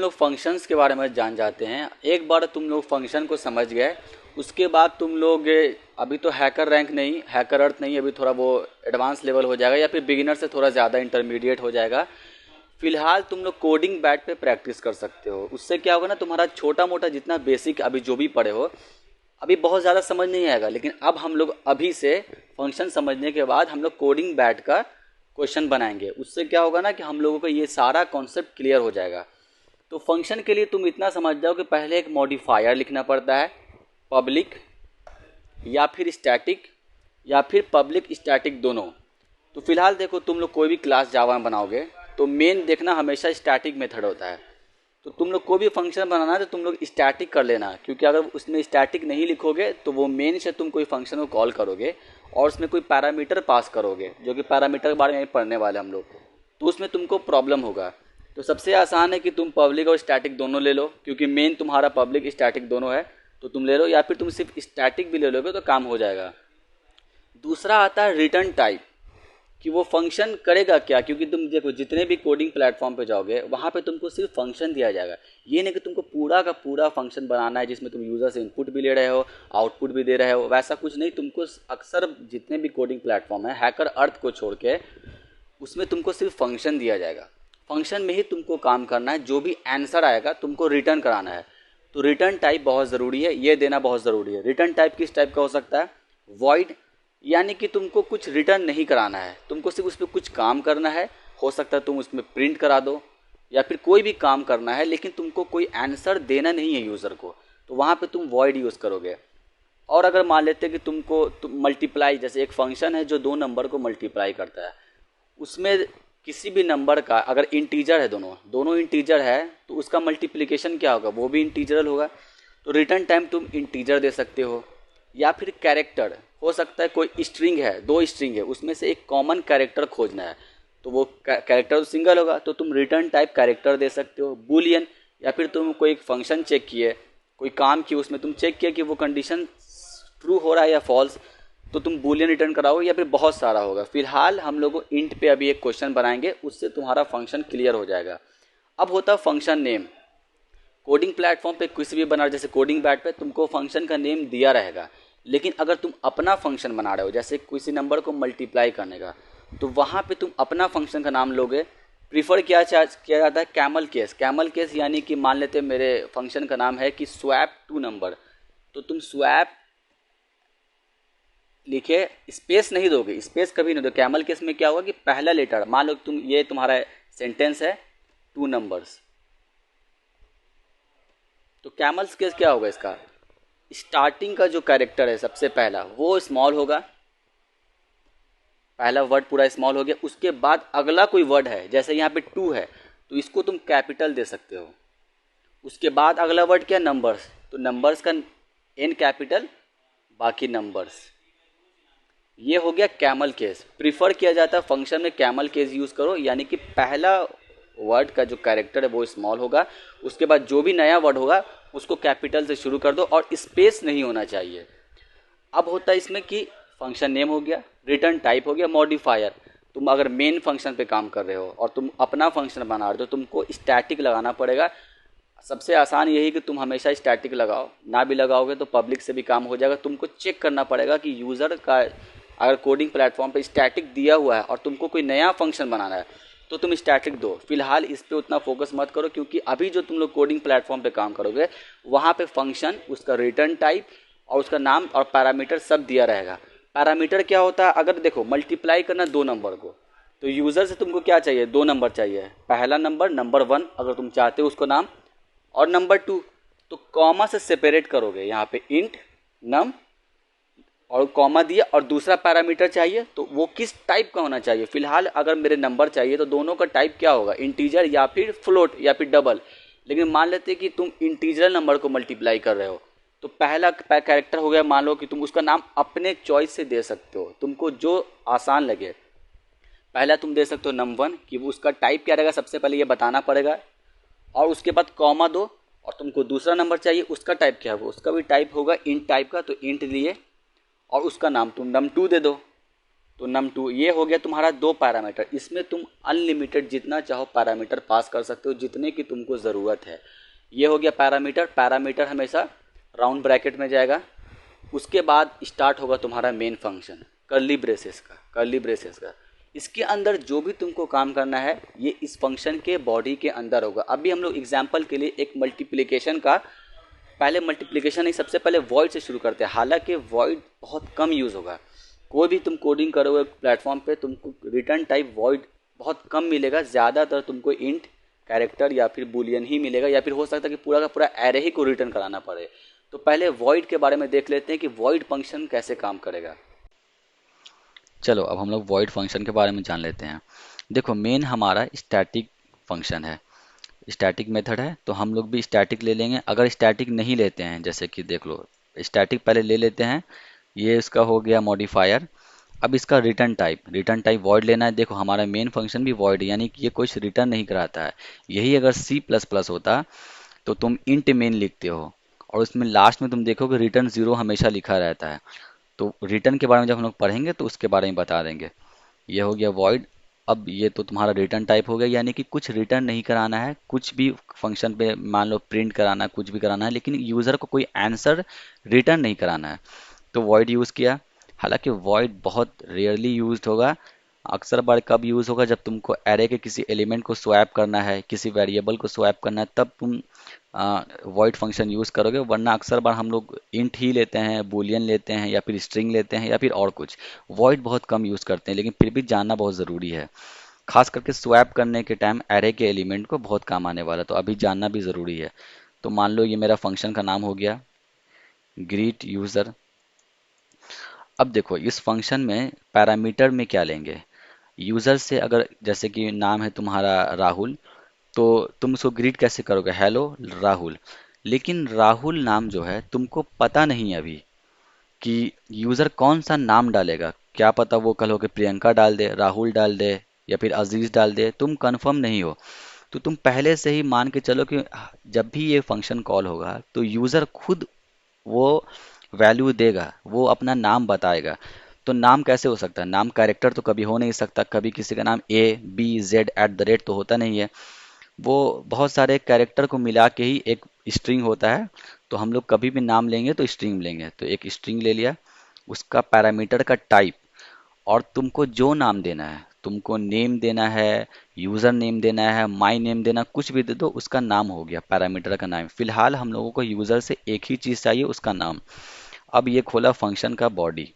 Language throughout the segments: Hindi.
लोग फंक्शंस के बारे में जान जाते हैं। एक बार तुम लोग फंक्शन को समझ गए, उसके बाद तुम लोग अभी तो हैकर रैंक नहीं, हैकर अर्थ नहीं, अभी थोड़ा वो एडवांस लेवल हो जाएगा या फिर बिगिनर से थोड़ा ज़्यादा इंटरमीडिएट हो जाएगा। फिलहाल तुम लोग कोडिंग बैट पे प्रैक्टिस कर सकते हो। उससे क्या होगा ना, तुम्हारा छोटा मोटा जितना बेसिक अभी जो भी पढ़े हो अभी बहुत ज़्यादा समझ नहीं आएगा, लेकिन अब हम लोग अभी से फंक्शन समझने के बाद हम लोग कोडिंग बैट का क्वेश्चन बनाएंगे। उससे क्या होगा ना कि हम लोगों को ये सारा कॉन्सेप्ट क्लियर हो जाएगा। तो फंक्शन के लिए तुम इतना समझ जाओ कि पहले एक मॉडिफायर लिखना पड़ता है, पब्लिक या फिर स्टैटिक या फिर पब्लिक स्टैटिक दोनों। तो फिलहाल देखो, तुम लोग कोई भी क्लास जावा में बनाओगे तो मेन देखना हमेशा स्टैटिक मेथड होता है। तो तुम लोग कोई भी फंक्शन बनाना है तो तुम लोग स्टैटिक कर लेना, क्योंकि अगर उसमें स्टैटिक नहीं लिखोगे तो वो मेन से तुम कोई फंक्शन को कॉल करोगे और उसमें कोई पैरामीटर पास करोगे, जो कि पैरामीटर के बारे में पढ़ने वाले हम लोग, तो उसमें तुमको प्रॉब्लम होगा। तो सबसे आसान है कि तुम पब्लिक और स्टैटिक दोनों ले लो, क्योंकि मेन तुम्हारा पब्लिक स्टैटिक दोनों है, तो तुम ले लो, या फिर तुम सिर्फ स्टैटिक भी ले लोगे तो काम हो जाएगा। दूसरा आता है रिटर्न टाइप, कि वो फंक्शन करेगा क्या, क्योंकि तुम देखो जितने भी कोडिंग प्लेटफॉर्म पे जाओगे वहाँ पे तुमको सिर्फ फंक्शन दिया जाएगा। ये नहीं कि तुमको पूरा का पूरा फंक्शन बनाना है जिसमें तुम यूज़र से इनपुट भी ले रहे हो, आउटपुट भी दे रहे हो, वैसा कुछ नहीं। तुमको अक्सर जितने भी कोडिंग प्लेटफॉर्म है हैकर अर्थ को छोड़ के उसमें तुमको सिर्फ फंक्शन दिया जाएगा। फंक्शन में ही तुमको काम करना है, जो भी आंसर आएगा तुमको रिटर्न कराना है। तो रिटर्न टाइप बहुत ज़रूरी है, ये देना बहुत ज़रूरी है। रिटर्न टाइप किस टाइप का हो सकता है? वॉइड, यानी कि तुमको कुछ रिटर्न नहीं कराना है, तुमको सिर्फ उस पर कुछ काम करना है। हो सकता है तुम उसमें प्रिंट करा दो या फिर कोई भी काम करना है, लेकिन तुमको कोई आंसर देना नहीं है यूज़र को, तो वहाँ पे तुम वॉइड यूज़ करोगे। और अगर मान लेते हैं कि तुम मल्टीप्लाई, जैसे एक फंक्शन है जो दो नंबर को मल्टीप्लाई करता है, उसमें किसी भी नंबर का अगर इंटीजर है, दोनों इंटीजर है, तो उसका मल्टीप्लिकेशन क्या होगा, वो भी इंटीजरल होगा। तो रिटर्न टाइम तुम इंटीजर दे सकते हो। या फिर कैरेक्टर, हो सकता है कोई स्ट्रिंग है, दो स्ट्रिंग है, उसमें से एक कॉमन कैरेक्टर खोजना है, तो वो कैरेक्टर तो सिंगल होगा, तो तुम रिटर्न टाइप कैरेक्टर दे सकते हो। बूलियन, या फिर तुम कोई फंक्शन चेक किए, कोई काम किए, उसमें तुम चेक किए कि वो कंडीशन ट्रू हो रहा है या फॉल्स, तो तुम बूलियन रिटर्न कराओगे, या फिर बहुत सारा होगा। फिलहाल हम लोग इंट पे अभी एक क्वेश्चन बनाएंगे, उससे तुम्हारा फंक्शन क्लियर हो जाएगा। अब होता है फंक्शन नेम। कोडिंग प्लेटफॉर्म पे कुछ भी बना, जैसे कोडिंग बैट पे तुमको फंक्शन का नेम दिया रहेगा, लेकिन अगर तुम अपना फंक्शन बना रहे हो, जैसे किसी नंबर को मल्टीप्लाई करने का, तो वहाँ पे तुम अपना फंक्शन का नाम लोगे। प्रीफर किया जाता है कैमल केस। कैमल केस यानी कि मान लेते मेरे फंक्शन का नाम है कि स्वैप टू नंबर, तो तुम स्वैप लिखे, स्पेस नहीं दोगे, स्पेस कभी नहीं दो। कैमल केस में क्या होगा कि पहला लेटर, मान लो तुम, ये तुम्हारा सेंटेंस है टू नंबर्स, तो कैमल्स केस क्या होगा, इसका स्टार्टिंग का जो कैरेक्टर है सबसे पहला वो स्मॉल होगा, पहला वर्ड पूरा स्मॉल हो गया। उसके बाद अगला कोई वर्ड है, जैसे यहाँ पे टू है, तो इसको तुम कैपिटल दे सकते हो। उसके बाद अगला वर्ड क्या, नंबर्स, तो नंबर्स का एन कैपिटल, बाकी नंबर्स। ये हो गया कैमल केस। प्रीफर किया जाता है फंक्शन में कैमल केस यूज़ करो, यानी कि पहला वर्ड का जो कैरेक्टर है वो स्मॉल होगा, उसके बाद जो भी नया वर्ड होगा उसको कैपिटल से शुरू कर दो और स्पेस नहीं होना चाहिए। अब होता है इसमें कि फंक्शन नेम हो गया, रिटर्न टाइप हो गया, मॉडिफायर। तुम अगर मेन फंक्शन पे काम कर रहे हो और तुम अपना फंक्शन बना रहे हो तो तुमको स्टैटिक लगाना पड़ेगा। सबसे आसान यही कि तुम हमेशा स्टैटिक लगाओ, ना भी लगाओगे तो पब्लिक से भी काम हो जाएगा। तुमको चेक करना पड़ेगा कि यूज़र का अगर कोडिंग प्लेटफॉर्म पे स्टैटिक दिया हुआ है और तुमको कोई नया फंक्शन बनाना है तो तुम स्टैटिक दो। फिलहाल इस पे उतना फोकस मत करो, क्योंकि अभी जो तुम लोग कोडिंग प्लेटफॉर्म पे काम करोगे वहाँ पे फंक्शन, उसका रिटर्न टाइप और उसका नाम और पैरामीटर सब दिया रहेगा। पैरामीटर क्या होता है, अगर देखो मल्टीप्लाई करना दो नंबर को, तो यूज़र से तुमको क्या चाहिए, दो नंबर चाहिए। पहला नंबर, नंबर 1 अगर तुम चाहते हो उसको नाम, और नंबर 2, तो कॉमा से सेपरेट करोगे, यहाँ पे इंट नम और कॉमा दिया, और दूसरा पैरामीटर चाहिए तो वो किस टाइप का होना चाहिए। फिलहाल अगर मेरे नंबर चाहिए तो दोनों का टाइप क्या होगा, इंटीजर या फिर फ्लोट या फिर डबल। लेकिन मान लेते कि तुम इंटीजर नंबर को मल्टीप्लाई कर रहे हो, तो पहला कैरेक्टर हो गया, मान लो कि तुम उसका नाम अपने चॉइस से दे सकते हो, तुमको जो आसान लगे। पहला तुम दे सकते हो num1, कि वो उसका टाइप क्या रहेगा सबसे पहले ये बताना पड़ेगा, और उसके बाद कॉमा दो, और तुमको दूसरा नंबर चाहिए उसका टाइप क्या होगा, उसका भी टाइप होगा इंट टाइप का, तो इंट लिए और उसका नाम तुम num2 दे दो। तो num2 ये हो गया तुम्हारा दो पैरामीटर। इसमें तुम अनलिमिटेड जितना चाहो पैरामीटर पास कर सकते हो, जितने की तुमको ज़रूरत है। ये हो गया पैरामीटर। पैरामीटर हमेशा राउंड ब्रैकेट में जाएगा। उसके बाद स्टार्ट होगा तुम्हारा मेन फंक्शन कर्ली ब्रेसेस का। इसके अंदर जो भी तुमको काम करना है ये इस फंक्शन के बॉडी के अंदर होगा। अभी हम लोग एग्जांपल के लिए एक मल्टीप्लिकेशन का, पहले मल्टीप्लिकेशन नहीं, सबसे पहले वॉइड से शुरू करते हैं। हालांकि वॉइड बहुत कम यूज़ होगा। कोई भी तुम कोडिंग करोगे प्लेटफॉर्म पे तुमको रिटर्न टाइप वॉइड बहुत कम मिलेगा। ज़्यादातर तुमको इंट, कैरेक्टर या फिर बुलियन ही मिलेगा, या फिर हो सकता है कि पूरा का पूरा एरे ही को रिटर्न कराना पड़े। तो पहले वॉइड के बारे में देख लेते हैं कि वॉइड फंक्शन कैसे काम करेगा। चलो अब हम लोग वॉइड फंक्शन के बारे में जान लेते हैं। देखो मेन हमारा स्टैटिक फंक्शन है, स्टैटिक मेथड है, तो हम लोग भी स्टैटिक ले लेंगे। अगर स्टैटिक नहीं लेते हैं, जैसे कि देख लो स्टैटिक पहले ले लेते हैं, ये इसका हो गया मॉडिफायर। अब इसका रिटर्न टाइप वॉइड लेना है। देखो हमारा मेन फंक्शन भी वॉइड, यानी कि ये कुछ रिटर्न नहीं कराता है। यही अगर C++ होता तो तुम इंट मेन लिखते हो और उसमें लास्ट में तुम देखोगे रिटर्न 0 हमेशा लिखा रहता है। तो रिटर्न के बारे में जब हम लोग पढ़ेंगे तो उसके बारे में बता देंगे। ये हो गया वॉइड। अब ये तो तुम्हारा रिटर्न टाइप हो गया, यानी कि कुछ रिटर्न नहीं कराना है, कुछ भी फंक्शन पे मान लो प्रिंट कराना है, कुछ भी कराना है, लेकिन यूज़र को कोई आंसर रिटर्न नहीं कराना है, तो वॉइड यूज़ किया। हालांकि वॉइड बहुत रेयरली यूज्ड होगा। अक्सर बार कब यूज़ होगा, जब तुमको एरे के किसी एलिमेंट को स्वैप करना है, किसी वेरिएबल को स्वैप करना है, तब तुम वॉइड फंक्शन यूज़ करोगे। वरना अक्सर बार हम लोग इंट ही लेते हैं, बूलियन लेते हैं, या फिर स्ट्रिंग लेते हैं, या फिर और कुछ। वॉइड बहुत कम यूज़ करते हैं, लेकिन फिर भी जानना बहुत ज़रूरी है। खास करके स्वैप करने के टाइम एरे के एलिमेंट को बहुत काम आने वाला, तो अभी जानना भी ज़रूरी है। तो मान लो ये मेरा फंक्शन का नाम हो गया ग्रीट यूज़र। अब देखो इस फंक्शन में पैरामीटर में क्या लेंगे। यूज़र से अगर जैसे कि नाम है तुम्हारा राहुल, तो तुम उसको ग्रीट कैसे करोगे, हेलो राहुल। लेकिन राहुल नाम जो है तुमको पता नहीं है अभी कि यूज़र कौन सा नाम डालेगा। क्या पता वो कल हो के प्रियंका डाल दे, राहुल डाल दे, या फिर अजीज डाल दे, तुम कंफर्म नहीं हो। तो तुम पहले से ही मान के चलो कि जब भी ये फंक्शन कॉल होगा तो यूज़र खुद वो वैल्यू देगा, वो अपना नाम बताएगा। तो नाम कैसे हो सकता है, नाम कैरेक्टर तो कभी हो नहीं सकता। कभी किसी का नाम A B Z @ तो होता नहीं है। वो बहुत सारे कैरेक्टर को मिला के ही एक स्ट्रिंग होता है। तो हम लोग कभी भी नाम लेंगे तो स्ट्रिंग लेंगे। तो एक स्ट्रिंग ले लिया, उसका पैरामीटर का टाइप, और तुमको जो नाम देना है, तुमको नेम देना है, यूज़र नेम देना है, माई नेम देना, कुछ भी दे दो, उसका नाम हो गया पैरामीटर का नाम। फिलहाल हम लोगों को यूज़र से एक ही चीज़ चाहिए, उसका नाम। अब ये खोला फंक्शन का बॉडी।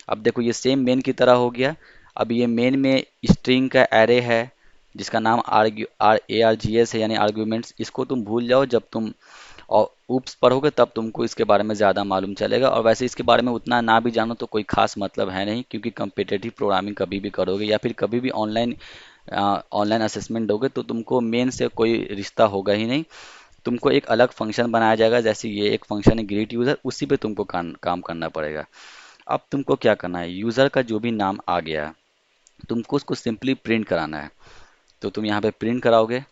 अब देखो ये सेम मेन की तरह हो गया। अब ये मेन में स्ट्रिंग का एरे है जिसका नाम ARGS है, यानी आर्ग्यूमेंट्स। इसको तुम भूल जाओ, जब तुम और ऊप्स पढ़ोगे तब तुमको इसके बारे में ज़्यादा मालूम चलेगा। और वैसे इसके बारे में उतना ना भी जानो तो कोई खास मतलब है नहीं, क्योंकि कम्पिटेटिव प्रोग्रामिंग कभी भी करोगे या फिर कभी भी ऑनलाइन असेसमेंट दोगे तो तुमको मेन से कोई रिश्ता होगा ही नहीं। तुमको एक अलग फंक्शन बनाया जाएगा, जैसे ये एक फंक्शन है ग्रीट यूज़र, उसी पे तुमको काम करना पड़ेगा। अब तुमको क्या करना है, यूज़र का जो भी नाम आ गया तुमको उसको सिंपली प्रिंट कराना है। तो तुम यहाँ पे प्रिंट कराओगे।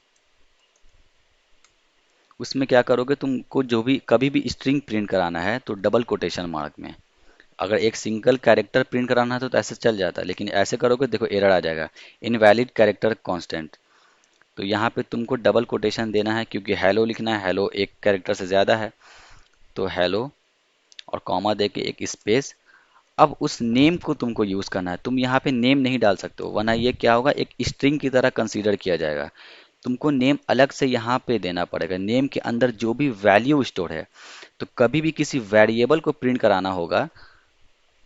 उसमें क्या करोगे, तुमको जो भी कभी भी स्ट्रिंग प्रिंट कराना है तो डबल कोटेशन मार्क में। अगर एक सिंगल कैरेक्टर प्रिंट कराना है तो ऐसे चल जाता है, लेकिन ऐसे करोगे देखो एरर आ जाएगा, इनवैलिड कैरेक्टर कांस्टेंट। तो यहाँ पे तुमको डबल कोटेशन देना है, क्योंकि हेलो लिखना है, हेलो एक कैरेक्टर से ज़्यादा है। तो हेलो और कॉमा दे के एक स्पेस। अब उस नेम को तुमको यूज़ करना है। तुम यहाँ पे नेम नहीं डाल सकते हो, वरना ये क्या होगा, एक स्ट्रिंग की तरह कंसीडर किया जाएगा। तुमको नेम अलग से यहाँ पे देना पड़ेगा। नेम के अंदर जो भी वैल्यू स्टोर है, तो कभी भी किसी वेरिएबल को प्रिंट कराना होगा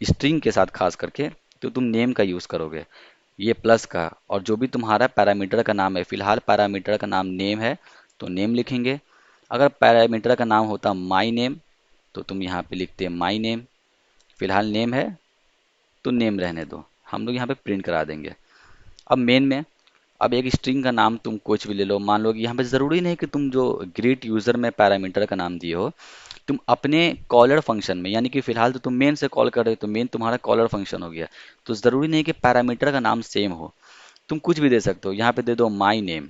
स्ट्रिंग के साथ खास करके, तो तुम नेम का यूज़ करोगे, ये प्लस का। और जो भी तुम्हारा पैरामीटर का नाम है, फिलहाल पैरामीटर का नाम नेम है तो नेम लिखेंगे। अगर पैरामीटर का नाम होता माई नेम तो तुम यहाँ पे लिखते माई नेम। फिलहाल नेम है तो नेम रहने दो, हम लोग यहाँ पे प्रिंट करा देंगे। अब मेन में अब एक स्ट्रिंग का नाम तुम कुछ भी ले लो। मान लो कि यहाँ पे ज़रूरी नहीं कि तुम जो ग्रीट यूज़र में पैरामीटर का नाम दिए हो, तुम अपने कॉलर फंक्शन में, यानी कि फिलहाल तो तुम मेन से कॉल कर रहे हो तो मेन तुम्हारा कॉलर फंक्शन हो गया। तो ज़रूरी नहीं कि पैरामीटर का नाम सेम हो, तुम कुछ भी दे सकते हो। यहाँ पे दे दो माई नेम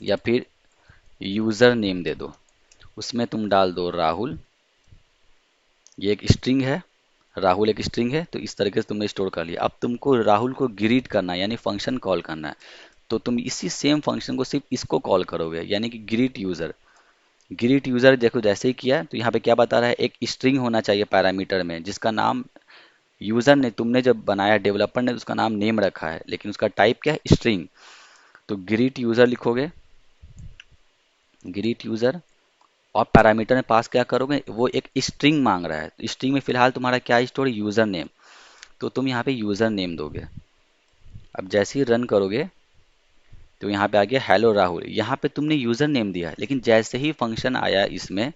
या फिर यूज़र नेम दे दो, उसमें तुम डाल दो राहुल। ये एक स्ट्रिंग है, राहुल एक स्ट्रिंग है, तो इस तरीके से तुमने स्टोर कर लिया। अब तुमको राहुल को ग्रीट करना है, यानी फंक्शन कॉल करना है, तो तुम इसी सेम फंक्शन को सिर्फ इसको कॉल करोगे, यानी कि ग्रीट यूजर। ग्रीट यूजर देखो जैसे ही किया तो यहाँ पे क्या बता रहा है, एक स्ट्रिंग होना चाहिए पैरामीटर में जिसका नाम यूजर ने, तुमने जब बनाया डेवलपर ने, उसका नाम नेम रखा है, लेकिन उसका टाइप क्या है, स्ट्रिंग। तो ग्रीट यूजर लिखोगे, ग्रीट यूजर, और पैरामीटर में पास क्या करोगे, वो एक स्ट्रिंग मांग रहा है, तो स्ट्रिंग में फिलहाल तुम्हारा क्या स्टोर है, यूजर नेम, तो तुम यहाँ पे यूजर नेम दोगे। अब जैसे ही रन करोगे तो यहाँ पे आ गया हेलो राहुल, यहाँ पे तुमने यूजर नेम दिया, लेकिन जैसे ही फंक्शन आया इसमें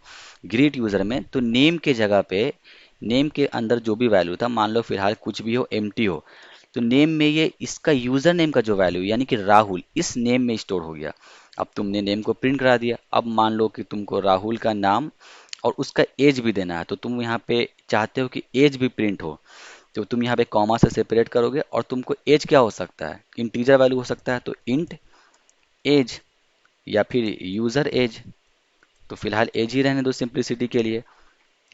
ग्रीट यूजर में, तो नेम के जगह पे, नेम के अंदर जो भी वैल्यू था, मान लो फिलहाल कुछ भी हो, एम्प्टी हो, तो नेम में ये इसका यूजर नेम का जो वैल्यू यानी कि राहुल, इस नेम में स्टोर हो गया। अब तुमने नेम को प्रिंट करा दिया। अब मान लो कि तुमको राहुल का नाम और उसका एज भी देना है, तो तुम यहाँ पे चाहते हो कि एज भी प्रिंट हो, तो तुम यहाँ पे कॉमा से सेपरेट करोगे, और तुमको एज क्या हो सकता है, इंटीजर वैल्यू हो सकता है, तो इंट एज या फिर यूजर एज, तो फिलहाल एज ही रहने दो सिंप्लिसिटी के लिए।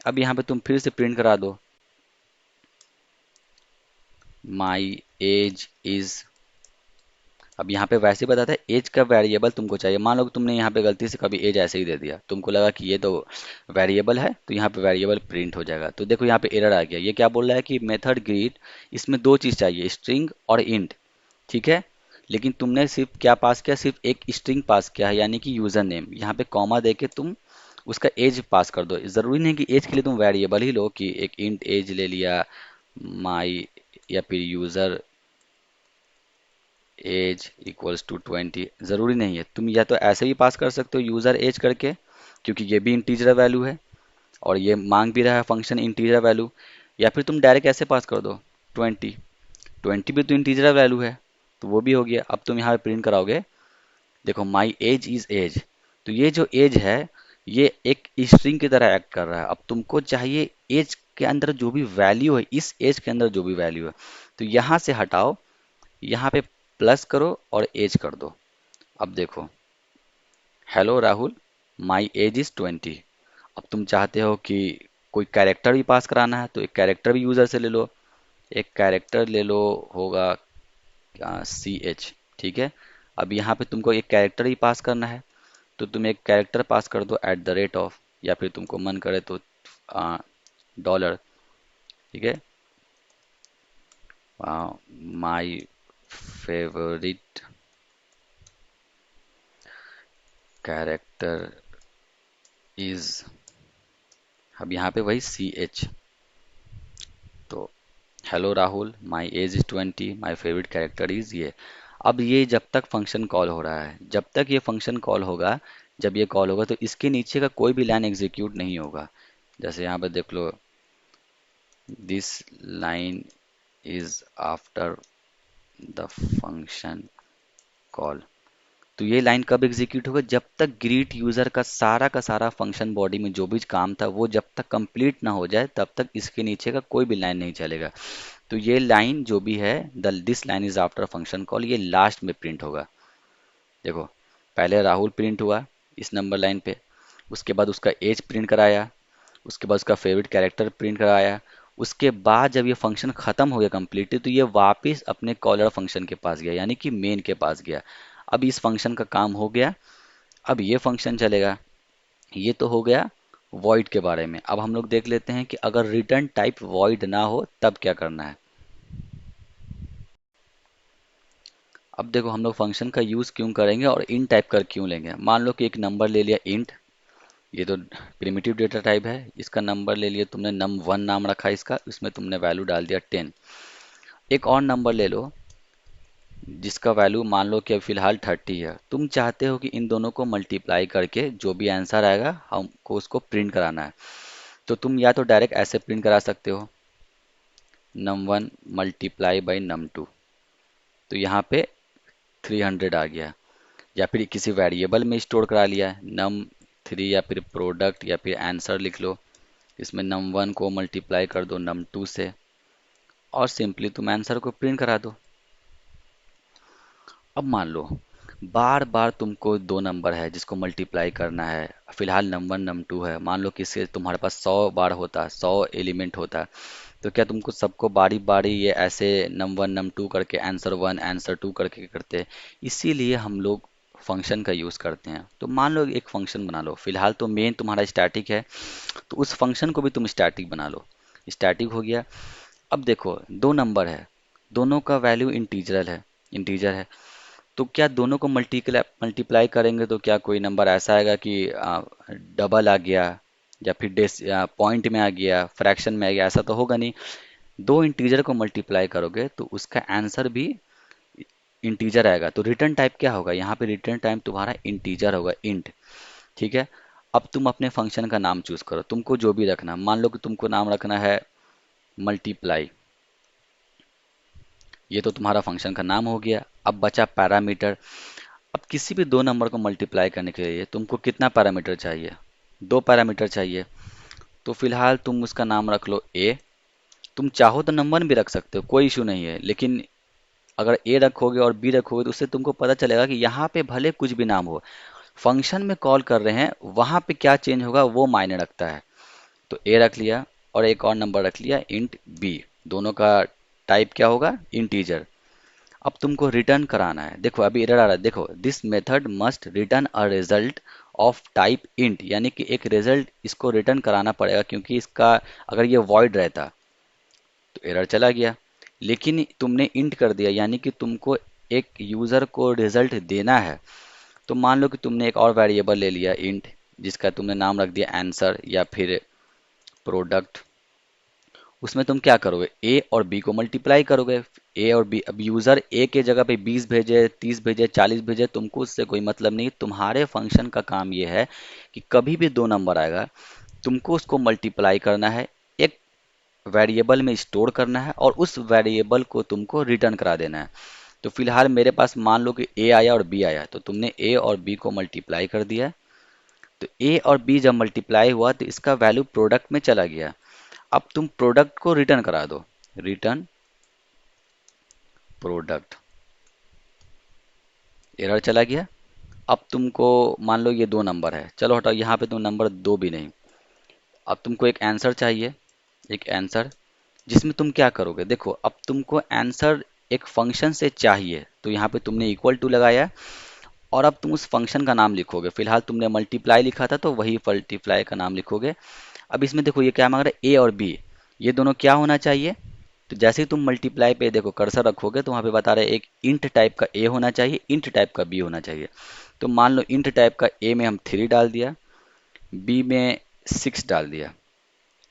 अब यहाँ पे तुम फिर से प्रिंट करा दो, माई एज इज। अब यहाँ पे वैसे ही बताता है एज का वेरिएबल तुमको चाहिए। मान लो कि तुमने यहाँ पे गलती से कभी एज ऐसे ही दे दिया, तुमको लगा कि ये तो वेरिएबल है, तो यहाँ पे वेरिएबल प्रिंट हो जाएगा। तो देखो यहाँ पे एरर आ गया। ये क्या बोल रहा है कि मेथड ग्रीट, इसमें दो चीज़ चाहिए, स्ट्रिंग और इंट, ठीक है, लेकिन तुमने सिर्फ क्या पास किया, सिर्फ एक स्ट्रिंग पास किया है, यानी कि यूजर नेम। यहाँ पे कॉमा दे के तुम उसका एज पास कर दो। ज़रूरी नहीं कि एज के लिए तुम वेरिएबल ही लो, कि एक इंट एज ले लिया, माई या फिर यूज़र एज इक्वल्स टू 20, ज़रूरी नहीं है। तुम या तो ऐसे भी पास कर सकते हो यूज़र एज करके, क्योंकि ये भी इंटीजर वैल्यू है और ये मांग भी रहा है फंक्शन इंटीजर वैल्यू, या फिर तुम डायरेक्ट ऐसे पास कर दो 20, 20 भी तो इंटीजर वैल्यू है, तो वो भी हो गया। अब तुम यहाँ पे प्रिंट कराओगे, देखो माई एज इज एज, तो ये जो एज है ये एक स्ट्रिंग की तरह एक्ट कर रहा है। अब तुमको चाहिए एज के अंदर जो भी वैल्यू है, इस एज के अंदर जो भी वैल्यू है, तो यहाँ से हटाओ, यहाँ पे प्लस करो और एज कर दो। अब देखो, hello Rahul, my age is 20। अब तुम चाहते हो कि कोई कैरेक्टर भी पास कराना है, तो एक कैरेक्टर भी यूजर से ले लो। एक कैरेक्टर ले लो, होगा सी एच, ठीक है। अब यहाँ पे तुमको एक कैरेक्टर ही पास करना है, तो तुम एक कैरेक्टर पास कर दो एट द रेट ऑफ, या फिर तुमको मन करे तो डॉलर, ठीक है, माई फेवरिट कैरेक्टर इज, अब यहाँ पे वही सी एच, तो hello Rahul, my age is 20, my favourite character is ये। अब ये जब तक फंक्शन कॉल हो रहा है, जब तक ये फंक्शन कॉल होगा, जब ये कॉल होगा तो इसके नीचे का कोई भी लाइन एग्जीक्यूट नहीं होगा। जैसे यहाँ पे देख लो, this line is after the function call, तो ये लाइन कब एग्जीक्यूट होगा, जब तक ग्रीट यूजर का सारा फंक्शन बॉडी में जो भी काम था वो जब तक कंप्लीट ना हो जाए, तब तक इसके नीचे का कोई भी लाइन नहीं चलेगा। तो ये लाइन जो भी है, the this line is after function call, ये लास्ट में प्रिंट होगा। देखो, पहले राहुल प्रिंट हुआ इस नंबर लाइन पे, उसके बाद उसका एज प्रिंट कराया, उसके बाद उसका फेवरेट कैरेक्टर प्रिंट कराया, उसके बाद जब ये फंक्शन खत्म हो गया कंप्लीटली, तो ये वापस अपने कॉलर फंक्शन के पास गया, यानी कि मेन के पास गया। अब इस फंक्शन का काम हो गया। अब ये फंक्शन चलेगा। ये तो हो गया वॉइड के बारे में। अब हम लोग देख लेते हैं कि अगर रिटर्न टाइप वॉइड ना हो तब क्या करना है। अब देखो, हम लोग फंक्शन का यूज़ क्यों करेंगे और इन टाइप कर क्यों लेंगे। मान लो कि एक नंबर ले लिया इंट, ये तो प्रिमिटिव डेटा टाइप है, इसका नंबर ले लिया तुमने, num1 नाम रखा इसका, इसमें तुमने वैल्यू डाल दिया 10। एक और नंबर ले लो जिसका वैल्यू मान लो कि अब फिलहाल 30 है, तुम चाहते हो कि इन दोनों को मल्टीप्लाई करके जो भी आंसर आएगा हमको उसको प्रिंट कराना है। तो तुम या तो डायरेक्ट ऐसे प्रिंट करा सकते हो, num1 मल्टीप्लाई बाई num2, तो यहाँ पे 300 आ गया। या फिर किसी वेरिएबल में स्टोर करा लिया, num3 या फिर प्रोडक्ट या फिर आंसर लिख लो, इसमें num1 को मल्टीप्लाई कर दो num2 से, और सिंपली तुम आंसर को प्रिंट करा दो। अब मान लो बार बार तुमको दो नंबर है जिसको मल्टीप्लाई करना है, फिलहाल नंबर नम टू है, मान लो किससे तुम्हारे पास 100 बार होता, 100 एलिमेंट होता, तो क्या तुमको सबको बारी बारी ये ऐसे नम वन नम टू करके आंसर वन आंसर टू करके करते हैं? इसीलिए हम लोग फंक्शन का यूज़ करते हैं। तो मान लो एक फंक्शन बना लो, फिलहाल तो मेन तुम्हारा स्टैटिक है, तो उस फंक्शन को भी तुम स्टैटिक बना लो। स्टैटिक हो गया। अब देखो दो नंबर है, दोनों का वैल्यू इंटीजर है, तो क्या दोनों को मल्टीप्लाई करेंगे तो क्या कोई नंबर ऐसा आएगा कि डबल आ गया या फिर डेस पॉइंट में आ गया, फ्रैक्शन में आ गया? ऐसा तो होगा नहीं। दो इंटीजर को मल्टीप्लाई करोगे तो उसका आंसर भी इंटीजर आएगा। तो रिटर्न टाइप क्या होगा? यहाँ पे रिटर्न टाइप तुम्हारा इंटीजर होगा, इंट। ठीक है। अब तुम अपने फंक्शन का नाम चूज करो, तुमको जो भी रखना। मान लो कि तुमको नाम रखना है मल्टीप्लाई, ये तो तुम्हारा फंक्शन का नाम हो गया। अब बचा पैरामीटर। अब किसी भी दो नंबर को मल्टीप्लाई करने के लिए तुमको कितना पैरामीटर चाहिए? दो पैरामीटर चाहिए। तो फिलहाल तुम उसका नाम रख लो ए। तुम चाहो तो नंबर भी रख सकते हो, कोई इशू नहीं है, लेकिन अगर ए रखोगे और बी रखोगे तो उससे तुमको पता चलेगा कि यहाँ पे भले कुछ भी नाम हो, फंक्शन में कॉल कर रहे हैं वहाँ पे क्या चेंज होगा वो मायने रखता है। तो ए रख लिया और एक और नंबर रख लिया इंट बी, दोनों का टाइप क्या होगा? इंटीजर। अब तुमको रिटर्न कराना है। देखो अभी एरर आ रहा है, देखो this method must return a result of type int, यानी कि एक रिजल्ट इसको रिटर्न कराना पड़ेगा, क्योंकि इसका अगर ये वॉइड रहता तो एरर चला गया। लेकिन तुमने इंट कर दिया, यानी कि तुमको एक यूज़र को रिजल्ट देना है। तो मान लो कि तुमने एक और वेरिएबल ले लिया इंट, जिसका तुमने नाम रख दिया आंसर या फिर प्रोडक्ट। उसमें तुम क्या करोगे? ए और बी को मल्टीप्लाई करोगे। ए और बी, अब यूज़र ए के जगह पे 20 भेजे, 30 भेजे, 40 भेजे, तुमको उससे कोई मतलब नहीं। तुम्हारे फंक्शन का काम ये है कि कभी भी दो नंबर आएगा तुमको उसको मल्टीप्लाई करना है, एक वेरिएबल में स्टोर करना है और उस वेरिएबल को तुमको रिटर्न करा देना है। तो फिलहाल मेरे पास मान लो कि ए आया और बी आया, तो तुमने ए और बी को मल्टीप्लाई कर दिया। तो ए और बी जब मल्टीप्लाई हुआ तो इसका वैल्यू प्रोडक्ट में चला गया। अब तुम प्रोडक्ट को रिटर्न करा दो, रिटर्न प्रोडक्ट। एरर चला गया। अब तुमको मान लो ये दो नंबर है, चलो हटाओ, यहाँ पे तुम नंबर दो भी नहीं। अब तुमको एक आंसर चाहिए, एक आंसर जिसमें तुम क्या करोगे? देखो अब तुमको आंसर एक फंक्शन से चाहिए, तो यहाँ पे तुमने इक्वल टू लगाया और अब तुम उस फंक्शन का नाम लिखोगे। फिलहाल तुमने मल्टीप्लाई लिखा था तो वही मल्टीप्लाई का नाम लिखोगे। अब इसमें देखो ये क्या मांग रहा है? ए और बी, ये दोनों क्या होना चाहिए? तो जैसे ही तुम मल्टीप्लाई पे देखो कर्सर रखोगे तो वहाँ पे बता रहे एक इंट टाइप का ए होना चाहिए, इंट टाइप का बी होना चाहिए। तो मान लो इंट टाइप का ए में हम 3 डाल दिया, बी में 6 डाल दिया।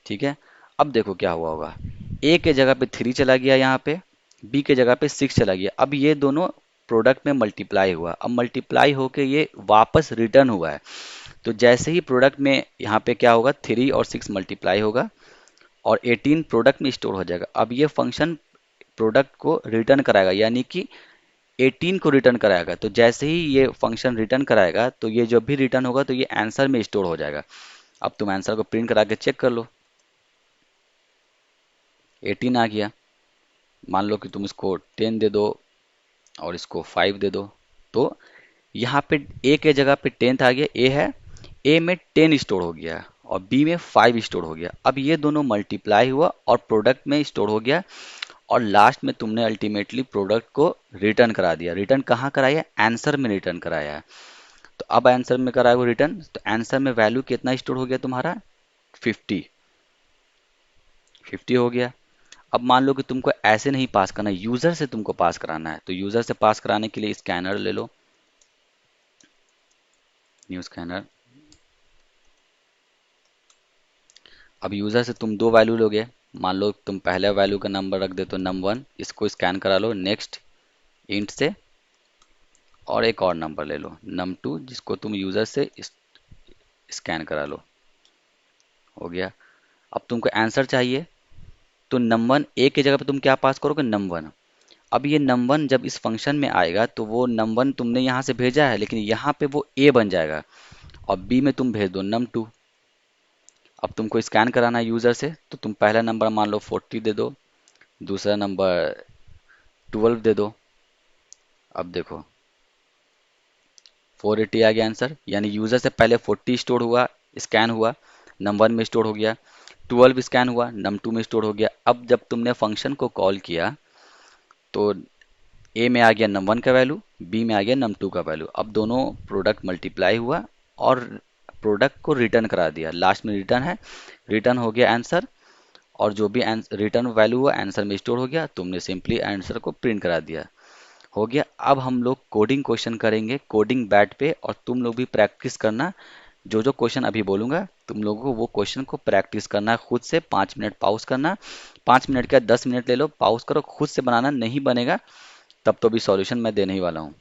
ठीक है। अब देखो क्या हुआ होगा, ए के जगह पे 3 चला गया, यहाँ पे बी के जगह पे 6 चला गया। अब ये दोनों प्रोडक्ट में मल्टीप्लाई हुआ, अब मल्टीप्लाई होके ये वापस रिटर्न हुआ है। तो जैसे ही प्रोडक्ट में यहाँ पे क्या होगा, 3 और 6 मल्टीप्लाई होगा और 18 प्रोडक्ट में स्टोर हो जाएगा। अब ये फंक्शन प्रोडक्ट को रिटर्न कराएगा, यानी कि 18 को रिटर्न कराएगा। तो जैसे ही ये फंक्शन रिटर्न कराएगा तो ये जब भी रिटर्न होगा तो ये आंसर में स्टोर हो जाएगा। अब तुम आंसर को प्रिंट करा के चेक कर लो, 18 आ गया। मान लो कि तुम इसको 10 दे दो और इसको 5 दे दो, तो यहाँ पे ए के जगह पे 10th आ गया, ए है, ए में 10 स्टोर हो गया और बी में 5 स्टोर हो गया। अब ये दोनों मल्टीप्लाई हुआ और प्रोडक्ट में स्टोर हो गया और लास्ट में तुमने अल्टीमेटली प्रोडक्ट को रिटर्न करा दिया। रिटर्न कहाँ कराया? आंसर में रिटर्न कराया है। तो अब आंसर में कराया वो रिटर्न, तो आंसर में वैल्यू कितना स्टोर हो गया तुम्हारा? 50 हो गया। अब मान लो कि तुमको ऐसे नहीं पास करना, यूजर से तुमको पास कराना है, तो यूजर से पास कराने के लिए स्कैनर ले लो, न्यू स्कैनर। अब यूजर से तुम दो वैल्यू लोगे, मान लो तुम पहले वैल्यू का नंबर रख दे तो num1, इसको स्कैन करा लो नेक्स्ट इंट से, और एक और नंबर ले लो num2 जिसको तुम यूजर से स्कैन करा लो। हो गया। अब तुमको आंसर चाहिए तो num1 ए की जगह पे तुम क्या पास करोगे? num1। अब ये num1 जब इस फंक्शन में आएगा तो वो num1 तुमने यहाँ से भेजा है, लेकिन यहाँ पे वो ए बन जाएगा और बी में तुम भेज दो num2। अब तुमको स्कैन कराना है यूज़र से, तो तुम पहला नंबर मान लो 40 दे दो, दूसरा नंबर 12 दे दो। अब देखो 480 आ गया आंसर, यानी यूज़र से पहले 40 स्टोर हुआ, स्कैन हुआ, नम1 में स्टोर हो गया, 12 स्कैन हुआ, num2 में स्टोर हो गया। अब जब तुमने फंक्शन को कॉल किया तो ए में आ गया num1 का वैल्यू, बी में आ गया num2 का वैल्यू। अब दोनों प्रोडक्ट मल्टीप्लाई हुआ और प्रोडक्ट को रिटर्न करा दिया, लास्ट में रिटर्न है, रिटर्न हो गया आंसर, और जो भी रिटर्न वैल्यू हुआ आंसर में स्टोर हो गया, तुमने सिंपली आंसर को प्रिंट करा दिया, हो गया। अब हम लोग कोडिंग क्वेश्चन करेंगे कोडिंग बैट पे, और तुम लोग भी प्रैक्टिस करना, जो जो क्वेश्चन अभी बोलूंगा तुम लोगों को वो क्वेश्चन को प्रैक्टिस करना है खुद से। 5 मिनट पॉज करना, 5 मिनट का 10 मिनट ले लो, पॉज करो, खुद से बनाना, नहीं बनेगा तब तो भी सॉल्यूशन मैं देने ही वाला हूँ।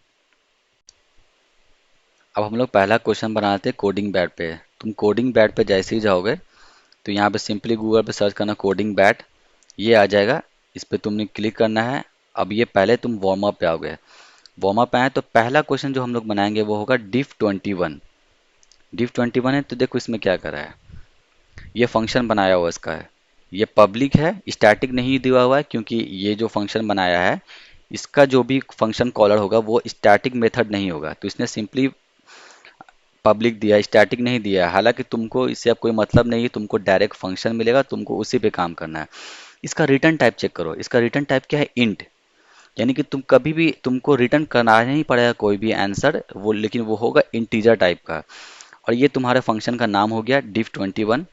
अब हम लोग पहला क्वेश्चन बनाते हैं कोडिंग बैट पे। तुम कोडिंग बैट पे जैसे ही जाओगे तो यहाँ पे सिंपली गूगल पे सर्च करना कोडिंग बैट, ये आ जाएगा, इस पे तुमने क्लिक करना है। अब ये पहले तुम वार्म अप पे आओगे, वार्म अप पे आए तो पहला क्वेश्चन जो हम लोग बनाएंगे वो होगा diff21। diff21 है तो देखो इसमें क्या करा है, ये फंक्शन बनाया हुआ इसका है, ये पब्लिक है, स्टैटिक नहीं दिया हुआ है, क्योंकि ये जो फंक्शन बनाया है इसका जो भी फंक्शन कॉलर होगा वो स्टैटिक मेथड नहीं होगा, तो इसने सिंपली पब्लिक दिया, स्टैटिक नहीं दिया है। हालांकि तुमको इससे अब कोई मतलब नहीं है, तुमको डायरेक्ट फंक्शन मिलेगा, तुमको उसी पे काम करना है। इसका रिटर्न टाइप चेक करो, इसका रिटर्न टाइप क्या है, इंट, यानी कि तुम कभी भी तुमको रिटर्न करना नहीं पड़ेगा कोई भी आंसर वो, लेकिन वो होगा इंटीजर टाइप का। और ये तुम्हारे फंक्शन का नाम हो गया diff21।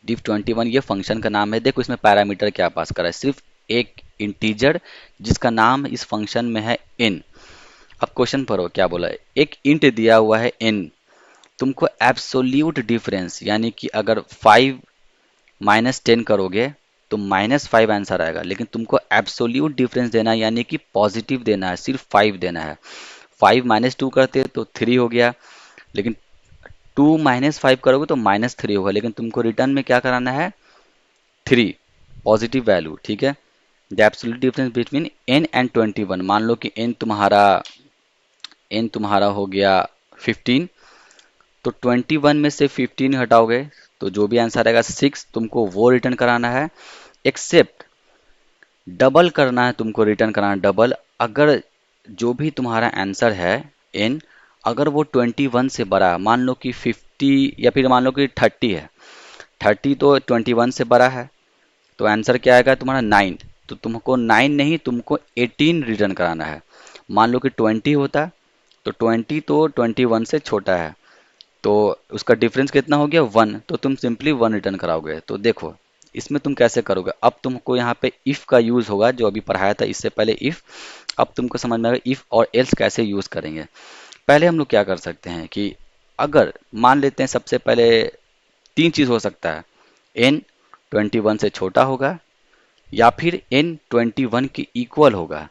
diff21 ये फंक्शन का नाम है। देखो इसमें पैरामीटर क्या पास करा है, सिर्फ एक इंटीजर जिसका नाम इस फंक्शन में है n। अब क्वेश्चन पढ़ो क्या बोला है, एक इंट दिया हुआ है n, तुमको एब्सोल्यूट डिफरेंस, यानी कि अगर 5 माइनस 10 करोगे तो -5 आंसर आएगा, लेकिन तुमको एब्सोल्यूट डिफरेंस देना है, यानी कि पॉजिटिव देना है, सिर्फ 5 देना है। 5 माइनस 2 करते तो 3 हो गया, लेकिन 2 माइनस 5 करोगे तो -3 होगा, लेकिन तुमको रिटर्न में क्या कराना है, 3 पॉजिटिव वैल्यू, ठीक है। The absolute difference between n and 21, मान लो कि n तुम्हारा हो गया 15, तो 21 में से 15 हटाओगे तो जो भी आंसर आएगा 6, तुमको वो रिटर्न कराना है। एक्सेप्ट डबल करना है, तुमको रिटर्न कराना डबल, अगर जो भी तुम्हारा आंसर है n, अगर वो 21 से बड़ा है, मान लो कि 50 या फिर मान लो कि 30 है, 30 तो 21 से बड़ा है, तो आंसर क्या आएगा तुम्हारा 9, तो तुमको 9 नहीं, तुमको 18 रिटर्न कराना है। मान लो कि 20 होता तो 20 तो 21 से छोटा है, तो उसका डिफरेंस कितना हो गया 1, तो तुम सिंपली 1 रिटर्न कराओगे। तो देखो इसमें तुम कैसे करोगे, अब तुमको यहाँ पे इफ़ का यूज़ होगा, जो अभी पढ़ाया था इससे पहले इफ़, अब तुमको समझ में आएगा इफ़ और एल्स कैसे यूज़ करेंगे। पहले हम लोग क्या कर सकते हैं कि अगर मान लेते हैं सबसे पहले 3 चीज़ हो सकता है, n 21 से छोटा होगा, या फिर n 21 के इक्वल होगा,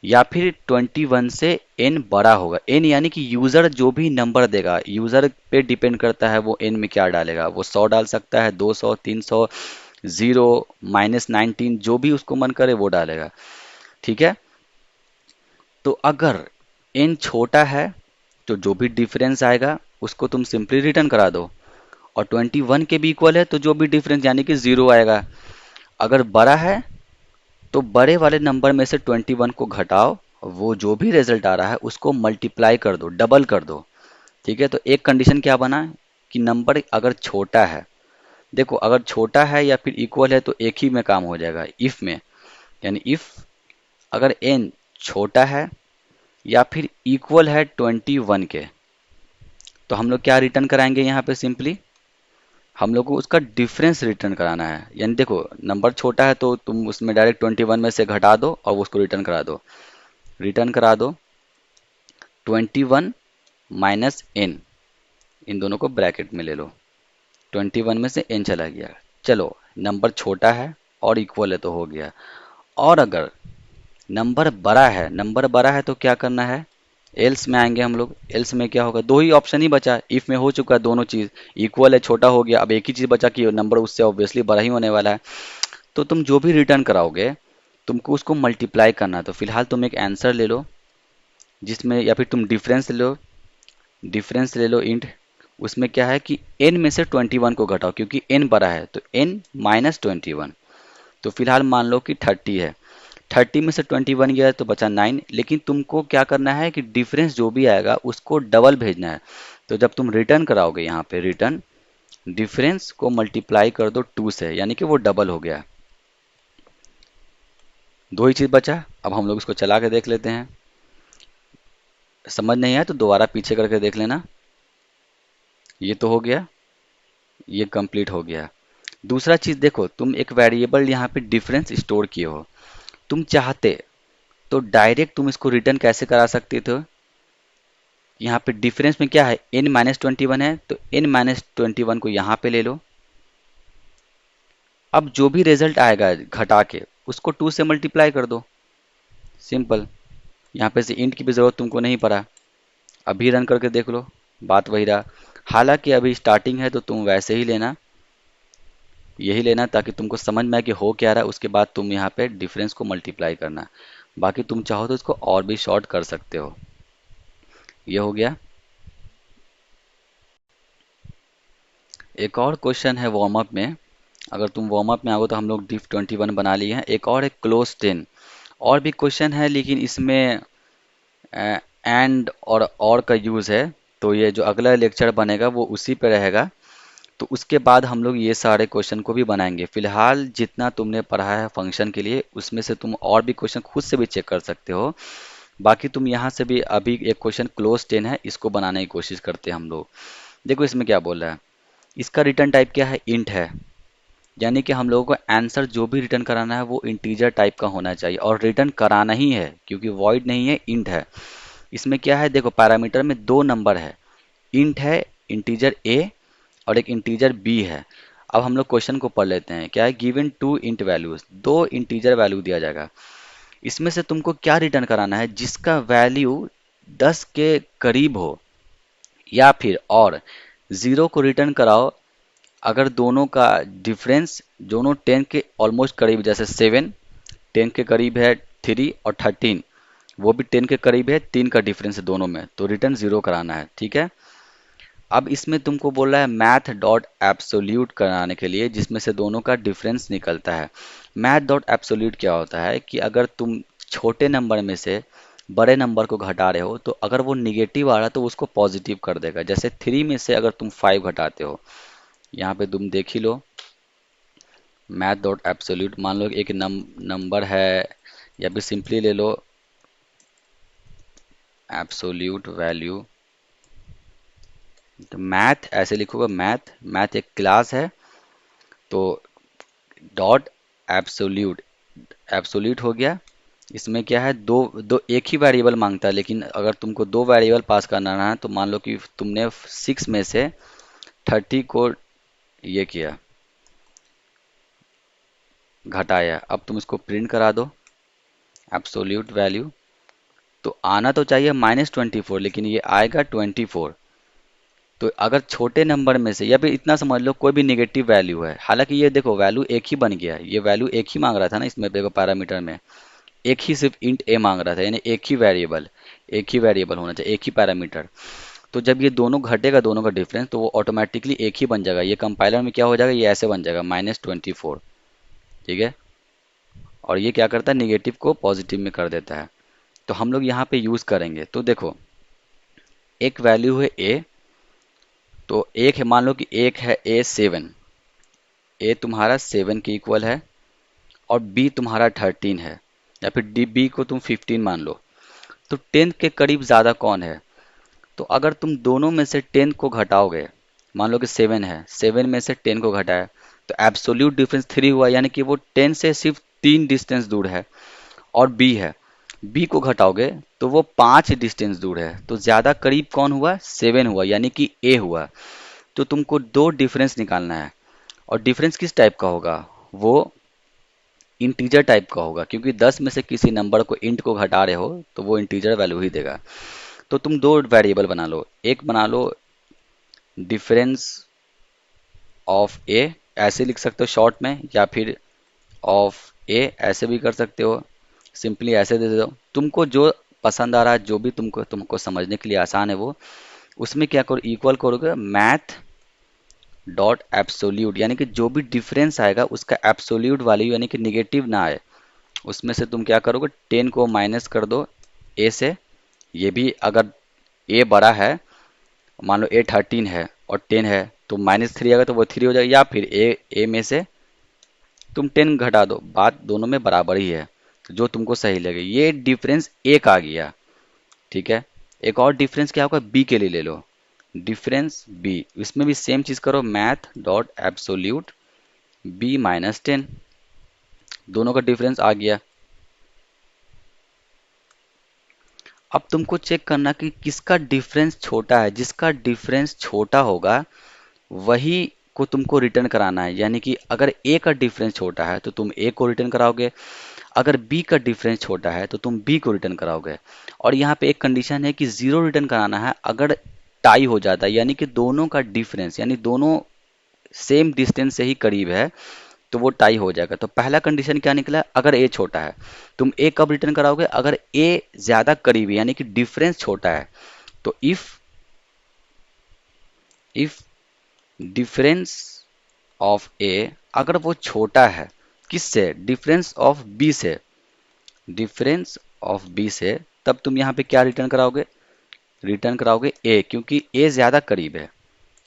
या फिर 21 से n बड़ा होगा। n यानी कि यूज़र जो भी नंबर देगा, यूज़र पे डिपेंड करता है वो n में क्या डालेगा, वो 100 डाल सकता है, 200, 300, 0, -19, जो भी उसको मन करे वो डालेगा, ठीक है। तो अगर n छोटा है तो जो भी डिफरेंस आएगा उसको तुम सिंपली रिटर्न करा दो, और 21 के भी इक्वल है तो जो भी डिफरेंस यानी कि 0 आएगा। अगर बड़ा है तो बड़े वाले नंबर में से 21 को घटाओ, वो जो भी रिजल्ट आ रहा है उसको मल्टीप्लाई कर दो, डबल कर दो, ठीक है। तो एक कंडीशन क्या बना कि नंबर अगर छोटा है, देखो अगर छोटा है या फिर इक्वल है तो एक ही में काम हो जाएगा, इफ में, यानी इफ अगर n छोटा है या फिर इक्वल है 21 के, तो हम लोग क्या रिटर्न कराएंगे, यहाँ पे सिंपली हम लोग को उसका डिफरेंस रिटर्न कराना है। यानी देखो नंबर छोटा है तो तुम उसमें डायरेक्ट 21 में से घटा दो और उसको रिटर्न करा दो, रिटर्न करा दो 21 माइनस n, इन दोनों को ब्रैकेट में ले लो, 21 में से n चला गया। चलो नंबर छोटा है और इक्वल है तो हो गया। और अगर नंबर बड़ा है तो क्या करना है, एल्स में आएंगे हम लोग। एल्स में क्या होगा, दो ही ऑप्शन ही बचा, इफ में हो चुका है दोनों चीज़, इक्वल है छोटा हो गया, अब एक ही चीज़ बचा कि नंबर उससे ऑब्वियसली बड़ा ही होने वाला है। तो तुम जो भी रिटर्न कराओगे तुमको उसको मल्टीप्लाई करना है। तो फिलहाल तुम एक आंसर ले लो जिसमें, या फिर तुम डिफरेंस ले लो इंट, उसमें क्या है कि n में से 21 को घटाओ, क्योंकि n बड़ा है तो n -21, तो फिलहाल मान लो कि 30 है, 30 में से 21 गया तो बचा 9, लेकिन तुमको क्या करना है कि डिफरेंस जो भी आएगा उसको डबल भेजना है। तो जब तुम रिटर्न कराओगे यहाँ पे रिटर्न, डिफरेंस को मल्टीप्लाई कर दो 2 से, यानी कि वो डबल हो गया। दो ही चीज़ बचा। अब हम लोग इसको चला के देख लेते हैं। समझ नहीं आया तो दोबारा पीछे करके देख लेना। ये तो हो गया, ये कंप्लीट हो गया। दूसरा चीज़ देखो, तुम एक वेरिएबल यहाँ पे डिफरेंस स्टोर किए हो। तुम चाहते तो डायरेक्ट तुम इसको रिटर्न कैसे करा सकते थे। यहाँ पे डिफरेंस में क्या है, n-21 है, तो n-21 को यहाँ पे ले लो। अब जो भी रिजल्ट आएगा घटा के उसको 2 से मल्टीप्लाई कर दो, सिंपल। यहाँ पे से इंट की भी ज़रूरत तुमको नहीं पड़ा। अभी रन करके देख लो, बात वही रहा। हालांकि अभी स्टार्टिंग है तो तुम वैसे ही लेना, यही लेना, ताकि तुमको समझ में आए कि हो क्या रहा है। उसके बाद तुम यहाँ पे डिफरेंस को मल्टीप्लाई करना। बाकी तुम चाहो तो इसको और भी शॉर्ट कर सकते हो। ये हो गया। एक और क्वेश्चन है वार्म अप में। अगर तुम वार्म अप में आओ तो हम लोग diff 21 बना लिए हैं। एक और है क्लोज 10। और भी क्वेश्चन है, लेकिन इसमें एंड और का यूज़ है। तो ये जो अगला लेक्चर बनेगा वो उसी पे रहेगा। तो उसके बाद हम लोग ये सारे क्वेश्चन को भी बनाएंगे। फिलहाल जितना तुमने पढ़ा है फंक्शन के लिए, उसमें से तुम और भी क्वेश्चन खुद से भी चेक कर सकते हो। बाकी तुम यहाँ से भी अभी एक क्वेश्चन क्लोज 10 है, इसको बनाने की कोशिश करते हैं हम लोग। देखो इसमें क्या बोल रहा है। इसका रिटर्न टाइप क्या है, इंट है। यानी कि हम लोगों को आंसर जो भी रिटर्न कराना है वो इंटीजर टाइप का होना चाहिए, और रिटर्न कराना ही है क्योंकि वॉइड नहीं है, इंट है। इसमें क्या है, देखो पैरामीटर में दो नंबर है, इंट है इंटीजर ए और एक इंटीजर बी है। अब हम लोग क्वेश्चन को पढ़ लेते हैं। क्या है, गिवन टू इंट वैल्यूज, दो इंटीजर वैल्यू दिया जाएगा। इसमें से तुमको क्या रिटर्न कराना है, जिसका वैल्यू 10 के करीब हो, या फिर और 0 को रिटर्न कराओ अगर दोनों का डिफरेंस दोनों 10 के ऑलमोस्ट करीब, जैसे 7 10 के करीब है, 3 और 13 वो भी 10 के करीब है, 3 का डिफरेंस है दोनों में, तो रिटर्न 0 कराना है। ठीक है। अब इसमें तुमको बोल रहा है मैथ डॉट एब्सोल्यूट कराने के लिए, जिसमें से दोनों का डिफरेंस निकलता है। मैथ डॉट एब्सोल्यूट क्या होता है कि अगर तुम छोटे नंबर में से बड़े नंबर को घटा रहे हो, तो अगर वो निगेटिव आ रहा है तो उसको पॉजिटिव कर देगा। जैसे 3 में से अगर तुम 5 घटाते हो, यहाँ पे तुम देख ही लो। मैथ डॉट एब्सोल्यूट, मान लो एक नंबर है, या फिर सिंपली ले लो एब्सोल्यूट वैल्यू। तो मैथ ऐसे लिखोगे, मैथ मैथ एक क्लास है, तो डॉट एब्सोल्यूट, एब्सोल्यूट हो गया। इसमें क्या है, दो दो एक ही वेरिएबल मांगता है, लेकिन अगर तुमको दो वेरिएबल पास करना है तो मान लो कि तुमने 6 में से 30 को ये किया, घटाया। अब तुम इसको प्रिंट करा दो एब्सोल्यूट वैल्यू, तो आना तो चाहिए -24, लेकिन ये आएगा 24। तो अगर छोटे नंबर में से, या फिर इतना समझ लो कोई भी निगेटिव वैल्यू है, हालांकि ये देखो वैल्यू एक ही बन गया है, ये वैल्यू एक ही मांग रहा था ना, इसमें देखो पैरामीटर में एक ही सिर्फ इंट ए मांग रहा था, यानी एक ही वेरिएबल होना चाहिए, एक ही पैरामीटर। तो जब ये दोनों घटेगा, दोनों का डिफरेंस, तो वो ऑटोमेटिकली एक ही बन जाएगा। ये कंपाइलर में क्या हो जाएगा, ये ऐसे बन जाएगा -24। ठीक है। और ये क्या करता है, निगेटिव को पॉजिटिव में कर देता है। तो हम लोग यहाँ पे यूज़ करेंगे। तो देखो एक वैल्यू है ए, तो एक है, मान लो कि एक है ए 7, ए तुम्हारा 7 के इक्वल है, और बी तुम्हारा 13 है, या फिर डी बी को तुम 15 मान लो। तो 10 के करीब ज़्यादा कौन है, तो अगर तुम दोनों में से 10 को घटाओगे, मान लो कि 7 है, 7 में से 10 को घटाया, तो एब्सोल्यूट डिफरेंस 3 हुआ, यानी कि वो 10 से सिर्फ 3 डिस्टेंस दूर है। और बी है, बी को घटाओगे तो वो 5 डिस्टेंस दूर है, तो ज़्यादा करीब कौन हुआ, 7 हुआ, यानी कि ए हुआ। तो तुमको दो डिफरेंस निकालना है, और डिफरेंस किस टाइप का होगा, वो इंटीजर टाइप का होगा, क्योंकि 10 में से किसी नंबर को इंट को घटा रहे हो तो वो इंटीजर वैल्यू ही देगा। तो तुम दो वेरिएबल बना लो, एक बना लो डिफरेंस ऑफ ए, ऐसे लिख सकते हो शॉर्ट में, या फिर ऑफ ए ऐसे भी कर सकते हो, सिंपली ऐसे दे दो। तुमको जो पसंद आ रहा है, जो भी तुमको समझने के लिए आसान है, वो उसमें क्या करो, इक्वल करोगे मैथ डॉट एब्सोल्यूट, यानी कि जो भी डिफरेंस आएगा उसका एब्सोल्यूट वैल्यू, यानी कि निगेटिव ना आए, उसमें से तुम क्या करोगे, 10 को माइनस कर दो ए से। ये भी अगर ए बड़ा है, मान लो ए 13 है और 10 है, तो -3 आएगा तो वो 3 हो जाएगा, या फिर ए में से तुम 10 घटा दो, बात दोनों में बराबर ही है, जो तुमको सही लगे। ये डिफरेंस एक आ गया। ठीक है, एक और डिफरेंस क्या होगा, बी के लिए ले लो, डिफरेंस बी। इसमें भी सेम चीज करो, मैथ डॉट एब्सोल्यूट बी -10, दोनों का डिफरेंस आ गया। अब तुमको चेक करना कि किसका डिफरेंस छोटा है। जिसका डिफरेंस छोटा होगा वही को तुमको रिटर्न कराना है। यानी कि अगर ए का डिफरेंस छोटा है तो तुम ए को रिटर्न कराओगे, अगर बी का डिफरेंस छोटा है तो तुम बी को रिटर्न कराओगे। और यहाँ पे एक कंडीशन है कि जीरो रिटर्न कराना है अगर टाई हो जाता है, यानी कि दोनों का डिफरेंस, यानी दोनों सेम डिस्टेंस से ही करीब है, तो वो टाई हो जाएगा। तो पहला कंडीशन क्या निकला, अगर ए छोटा है। तुम ए कब रिटर्न कराओगे, अगर ए ज्यादा करीब है, यानी कि डिफरेंस छोटा है। तो इफ डिफरेंस ऑफ ए, अगर वो छोटा है किससे, डिफरेंस ऑफ बी से, डिफरेंस ऑफ बी से, तब तुम यहाँ पे क्या रिटर्न कराओगे, रिटर्न कराओगे ए, क्योंकि ए ज्यादा करीब है।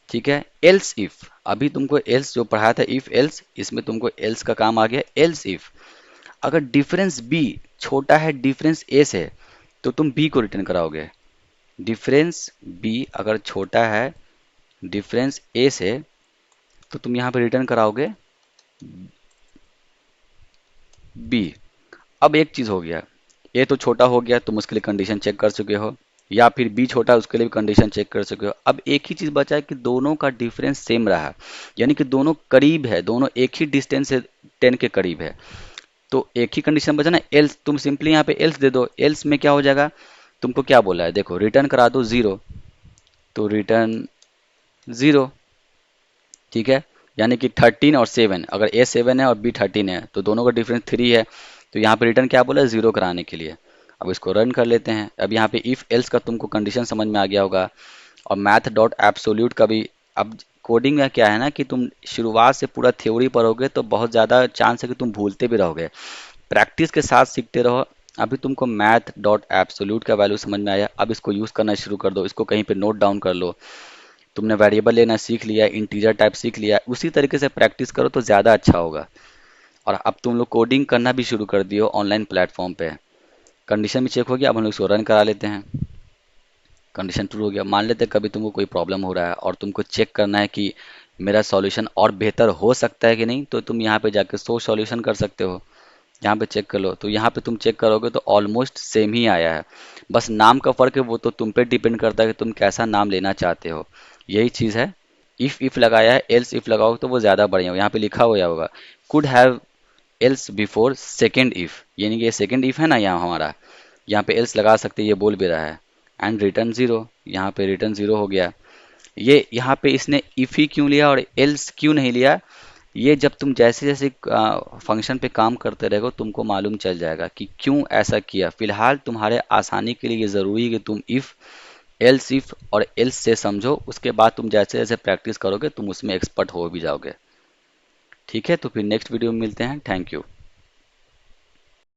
ठीक है, एल्स इफ, अभी तुमको एल्स जो पढ़ाया था इफ एल्स, इसमें तुमको एल्स का काम आ गया। एल्स इफ अगर डिफरेंस बी छोटा है डिफरेंस ए से, तो तुम बी को रिटर्न कराओगे। डिफरेंस बी अगर छोटा है डिफरेंस ए से, तो तुम यहाँ पे रिटर्न कराओगे बी। अब एक चीज हो गया, ए तो छोटा हो गया, तुम उसके लिए कंडीशन चेक कर चुके हो, या फिर बी छोटा है उसके लिए भी कंडीशन चेक कर चुके हो। अब एक ही चीज बचा है कि दोनों का डिफरेंस सेम रहा, यानी कि दोनों करीब है, दोनों एक ही डिस्टेंस से 10 के करीब है। तो एक ही कंडीशन बचा ना, एल्स। तुम सिंपली यहाँ पे एल्स दे दो। एल्स में क्या हो जाएगा, तुमको क्या बोला है, देखो रिटर्न करा दो जीरो, तो रिटर्न जीरो। ठीक है, यानी कि 13 और 7, अगर ए 7 है और बी 13 है तो दोनों का डिफरेंस 3 है। तो यहाँ पे रिटर्न क्या बोला है, जीरो कराने के लिए। अब इसको रन कर लेते हैं। अब यहाँ पे इफ एल्स का तुमको कंडीशन समझ में आ गया होगा, और मैथ डॉट एब्सोल्यूट का भी। अब कोडिंग में क्या है ना कि तुम शुरुआत से पूरा थ्योरी पढ़ोगे तो बहुत ज़्यादा चांस है कि तुम भूलते भी रहोगे। प्रैक्टिस के साथ सीखते रहो। अभी तुमको मैथ डॉट एब्सोल्यूट का वैल्यू समझ में आया, अब इसको यूज़ करना शुरू कर दो। इसको कहीं पे नोट डाउन कर लो। तुमने वेरिएबल लेना सीख लिया, इंटीजर टाइप सीख लिया, उसी तरीके से प्रैक्टिस करो तो ज़्यादा अच्छा होगा। और अब तुम लोग कोडिंग करना भी शुरू कर दियो ऑनलाइन प्लेटफॉर्म पे। कंडीशन भी चेक हो गया, अब हम लोग इसको रन करा लेते हैं। कंडीशन ट्रू हो गया। मान लेते हैं कभी तुमको कोई प्रॉब्लम हो रहा है और तुमको चेक करना है कि मेरा सॉल्यूशन और बेहतर हो सकता है कि नहीं, तो तुम यहाँ पे जाकर सो सॉल्यूशन कर सकते हो। यहाँ पे चेक कर लो, तो यहाँ पे तुम चेक करोगे तो ऑलमोस्ट सेम ही आया है। बस नाम का फ़र्क है, वो तो तुम पे डिपेंड करता है कि तुम कैसा नाम लेना चाहते हो। यही चीज़ है। इफ़ लगाया है, एल्स इफ़ लगाओ तो वो ज़्यादा बढ़िया हो। यहाँ पे लिखा हुआ होगा could have else before second if, यानी कि ये सेकेंड इफ़ है ना यहाँ हमारा, यहाँ पे एल्स लगा सकते, ये बोल भी रहा है। एंड रिटर्न ज़ीरो, यहाँ पे रिटर्न ज़ीरो हो गया। ये यहाँ पे इसने इफ़ ही क्यों लिया और एल्स क्यों नहीं लिया, ये जब तुम जैसे जैसे फंक्शन पे काम करते रहोगे तुमको मालूम चल जाएगा कि क्यों ऐसा किया। फिलहाल तुम्हारे आसानी के लिए ये ज़रूरी है कि तुम इफ़ एल्स इफ और एल्स से समझो, उसके बाद तुम जैसे जैसे प्रैक्टिस करोगे तुम उसमें एक्सपर्ट हो भी जाओगे। ठीक है, तो फिर नेक्स्ट वीडियो में मिलते हैं। Thank you.